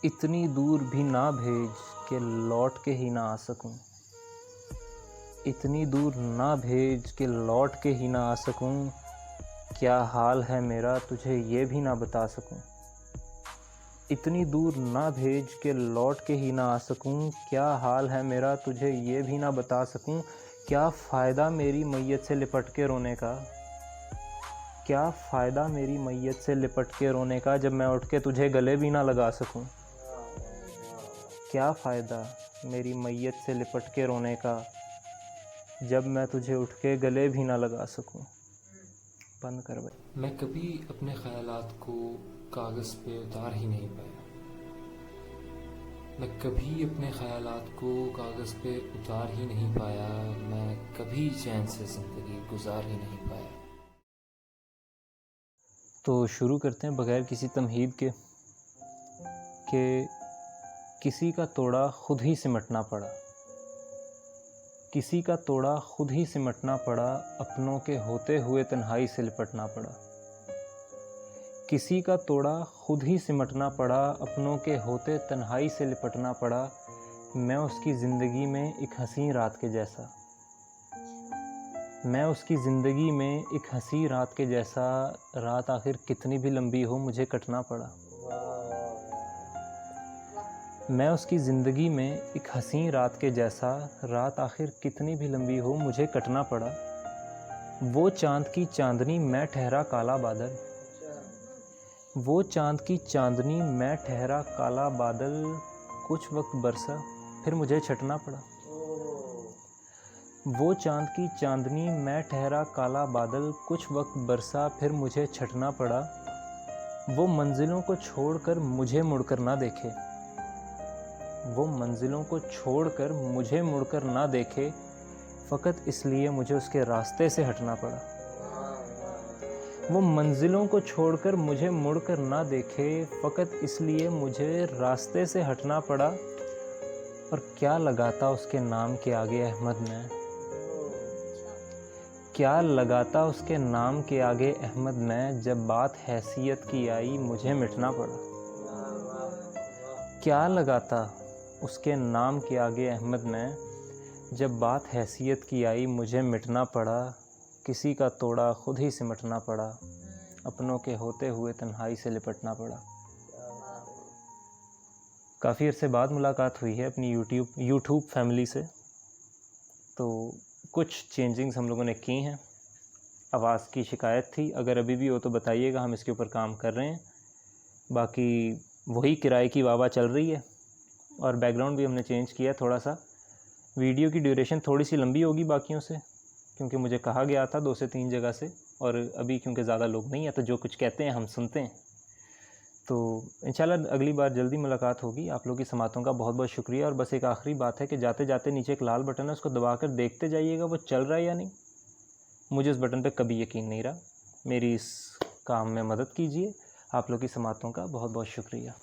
इतनी दूर भी ना भेज के लौट के ही ना आ सकूं। इतनी दूर ना भेज के लौट के ही ना आ सकूं। क्या हाल है मेरा तुझे ये भी ना बता सकूं। इतनी दूर ना भेज के लौट के ही ना आ सकूं। क्या हाल है मेरा तुझे ये भी ना बता सकूं। क्या फ़ायदा मेरी मैयत से लिपट के रोने का। क्या फ़ायदा मेरी मैयत से लिपट के रोने का जब मैं उठ के तुझे गले भी ना लगा सकूं। क्या फ़ायदा मेरी मैयत से लिपट के रोने का जब मैं तुझे उठ के गले भी ना लगा सकूं। बंद कर भाई। मैं कभी अपने ख़यालात को कागज़ पे उतार ही नहीं पाया। मैं कभी अपने ख़यालात को कागज़ पे उतार ही नहीं पाया। मैं कभी चैन से ज़िंदगी गुजार ही नहीं पाया। तो शुरू करते हैं बगैर किसी तमहीद के कि किसी का तोड़ा खुद ही सिमटना पड़ा। किसी का तोड़ा खुद ही सिमटना पड़ा। अपनों के होते हुए तन्हाई से लिपटना पड़ा। किसी का तोड़ा खुद ही सिमटना पड़ा। अपनों के होते तन्हाई से लिपटना पड़ा। मैं उसकी ज़िंदगी में एक हसीन रात के जैसा। मैं उसकी ज़िंदगी में एक हसीन रात के जैसा। रात आखिर कितनी भी लंबी हो मुझे कटना पड़ा। मैं उसकी ज़िंदगी में एक हसीन रात के जैसा। रात आखिर कितनी भी लंबी हो मुझे कटना पड़ा। वो चाँद की चांदनी मैं ठहरा काला बादल। वो चाँद की चांदनी मैं ठहरा काला बादल। कुछ वक्त बरसा फिर मुझे छटना पड़ा। वो चाँद की चांदनी मैं ठहरा काला बादल। कुछ वक्त बरसा फिर मुझे छटना पड़ा। वो मंजिलों को छोड़कर मुझे मुड़कर ना देखे। वो मंजिलों को छोड़कर मुझे मुड़कर ना देखे। फ़कत इसलिए मुझे उसके रास्ते से हटना पड़ा। वो मंजिलों को छोड़कर मुझे मुड़कर ना देखे। फ़कत इसलिए मुझे रास्ते से हटना पड़ा। और क्या लगाता उसके नाम के आगे अहमद मैं। क्या लगाता उसके नाम के आगे अहमद मैं। जब बात हैसियत की आई मुझे मिटना पड़ा। क्या लगाता उसके नाम के आगे अहमद मैं। जब बात हैसियत की आई मुझे मिटना पड़ा। किसी का तोड़ा खुद ही सिमटना पड़ा। अपनों के होते हुए तन्हाई से लिपटना पड़ा। काफ़ी अरसे बाद मुलाकात हुई है अपनी यूट्यूब फैमिली से। तो कुछ चेंजिंग्स हम लोगों ने की हैं। आवाज़ की शिकायत थी, अगर अभी भी हो तो बताइएगा, हम इसके ऊपर काम कर रहे हैं। बाकी वही किराए की वाह चल रही है। और बैकग्राउंड भी हमने चेंज किया थोड़ा सा। वीडियो की ड्यूरेशन थोड़ी सी लंबी होगी बाकियों से, क्योंकि मुझे कहा गया था 2 से 3 जगह से। और अभी क्योंकि ज़्यादा लोग नहीं हैं तो जो कुछ कहते हैं हम सुनते हैं। तो इंशाल्लाह अगली बार जल्दी मुलाकात होगी। आप लोगों की समातों का बहुत बहुत शुक्रिया। और बस एक आखिरी बात है कि जाते जाते नीचे एक लाल बटन है, उसको दबाकर देखते जाइएगा वो चल रहा है या नहीं। मुझे उस बटन पे कभी यकीन नहीं रहा। मेरी इस काम में मदद कीजिए। आप लोगों की समातों का बहुत बहुत शुक्रिया।